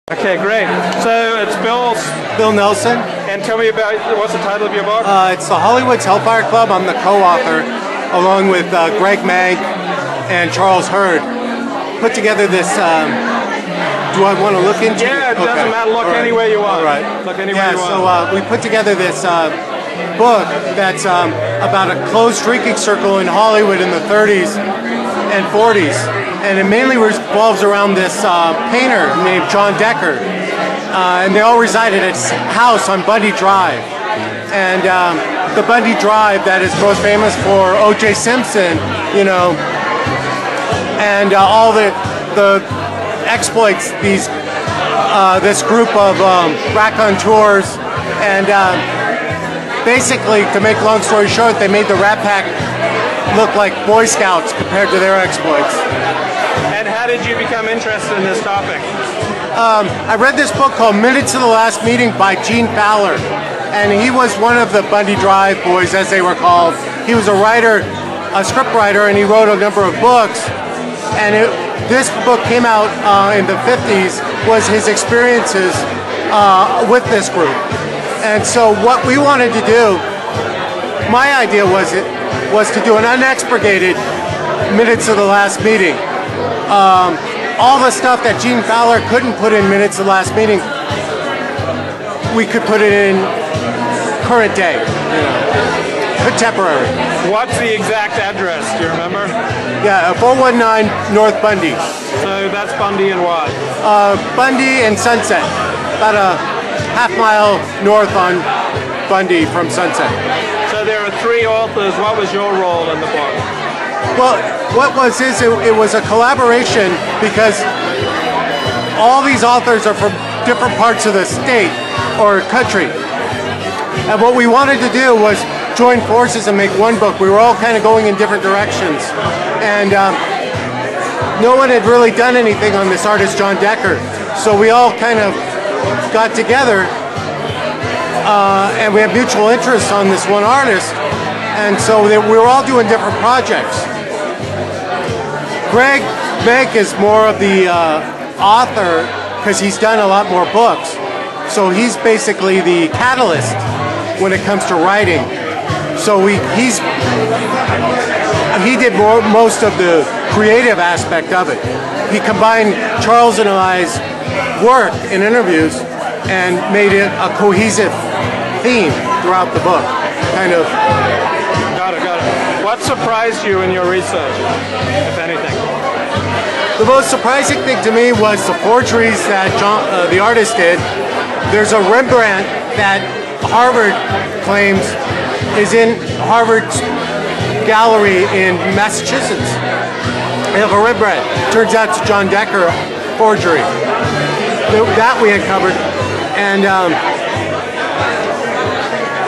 Okay, great. So it's Bill Nelson. And tell me about, what's the title of your book? It's the Hollywood's Hellfire Club. I'm the co-author, along with Greg Mank and Charles Hurd. Put together this. Do I want to look into it? Yeah, it doesn't matter. Look anywhere you want. All right. Look anywhere you want. So we put together this book that's about a closed drinking circle in Hollywood in the 30s and 40s. And it mainly revolves around this painter named John Decker. And they all resided at his house on Bundy Drive. And the Bundy Drive that is most famous for O.J. Simpson, you know, and all the exploits this group of raconteurs. And basically, to make long story short, they made the Rat Pack look like Boy Scouts compared to their exploits. And how did you become interested in this topic? I read this book called Minutes to the Last Meeting by Gene Fowler, and he was one of the Bundy Drive boys, as they were called. He was a writer, a script writer, and he wrote a number of books. And this book came out in the 50s, was his experiences with this group. And so what we wanted to do, my idea was to do an unexpurgated Minutes to the Last Meeting. All the stuff that Gene Fowler couldn't put in Minutes to the Last Meeting, we could put it in current day, you know, contemporary. What's the exact address? Do you remember? Yeah, 419 North Bundy. So that's Bundy and what? Bundy and Sunset, about a half-mile north on Bundy from Sunset. So there are three authors. What was your role in the book? Well, what was it was a collaboration because all these authors are from different parts of the state or country. And what we wanted to do was join forces and make one book. We were all kind of going in different directions. And no one had really done anything on this artist, John Decker. So we all kind of got together and we have mutual interests on this one artist. And so we were all doing different projects. Greg Mank is more of the author because he's done a lot more books. So he's basically the catalyst when it comes to writing. So he did most of the creative aspect of it. He combined Charles and I's work in interviews and made it a cohesive theme throughout the book, kind of. Got it. What surprised you in your research, if anything? The most surprising thing to me was the forgeries that the artist did. There's a Rembrandt that Harvard claims is in Harvard's gallery in Massachusetts. They have a Rembrandt. Turns out it's John Decker forgery. That we uncovered. And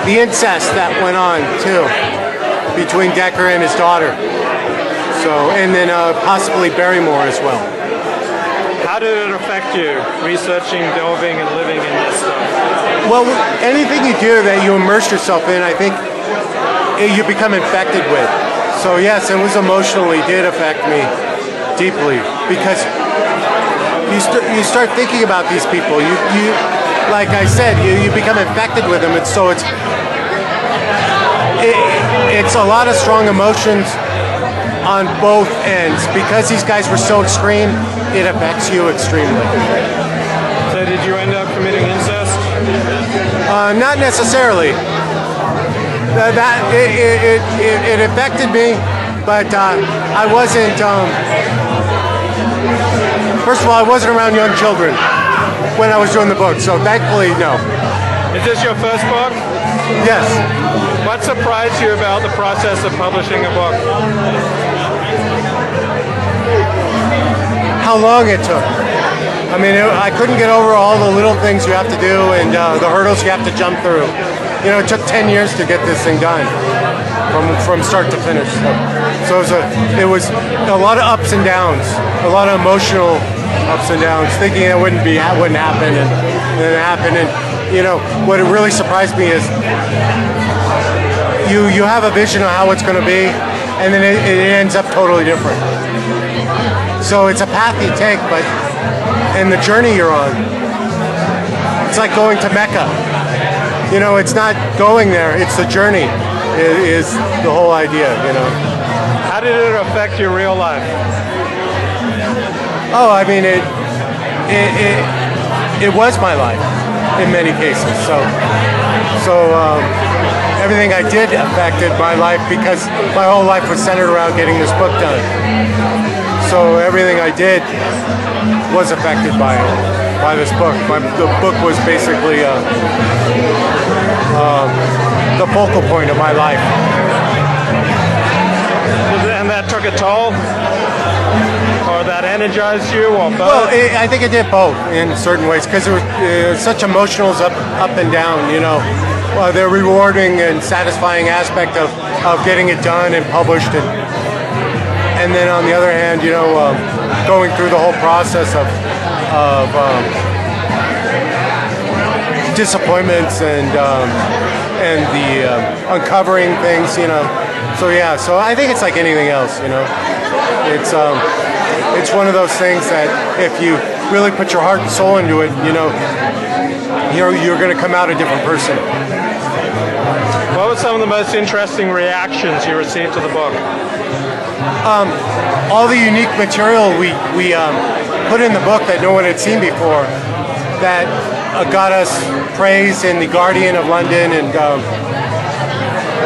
the incest that went on, too, between Decker and his daughter. So, and then possibly Barrymore as well. How did it affect you, researching, delving, and living in this stuff? Well, anything you do that you immerse yourself in, I think you become infected with. So yes, it was emotionally did affect me deeply because you start thinking about these people. You like I said, you become infected with them, and so it's a lot of strong emotions on both ends. Because these guys were so extreme, it affects you extremely. So did you end up committing incest? Not necessarily. It affected me, but I wasn't. First of all, I wasn't around young children when I was doing the book, so thankfully, no. Is this your first book? Yes. What surprised you about the process of publishing a book? How long it took. I mean, I couldn't get over all the little things you have to do and the hurdles you have to jump through. You know, it took 10 years to get this thing done, from start to finish. So it was a lot of ups and downs, a lot of emotional ups and downs, thinking it wouldn't happen, and then it happened. And you know, what really surprised me is you have a vision of how it's going to be, and then it ends up totally different. So it's a path you take, but and the journey you're on. it's like going to Mecca. You know, it's not going there; it's the journey. Is the whole idea. You know. How did it affect your real life? Oh, I mean, it was my life in many cases. So everything I did affected my life because my whole life was centered around getting this book done. So everything I did was affected by this book. The book was basically the focal point of my life. And that took a toll? Or that energized you, or both? Well, I think it did both in certain ways because it was such emotionals up and down, you know. The rewarding and satisfying aspect of getting it done and published, and then on the other hand, you know, going through the whole process of disappointments and the uncovering things, you know. So yeah, so I think it's like anything else, you know. It's one of those things that if you really put your heart and soul into it, you know, you're going to come out a different person. What were some of the most interesting reactions you received to the book? All the unique material we put in the book that no one had seen before, that got us praise in the Guardian of London, and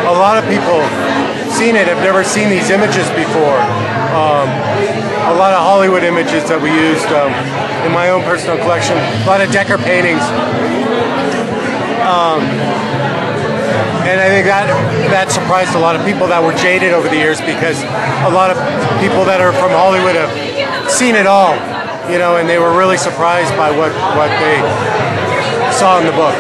a lot of people seen it have never seen these images before. A lot of Hollywood images that we used in my own personal collection, a lot of Decker paintings. And I think that surprised a lot of people that were jaded over the years, because a lot of people that are from Hollywood have seen it all, you know, and they were really surprised by what they saw in the book.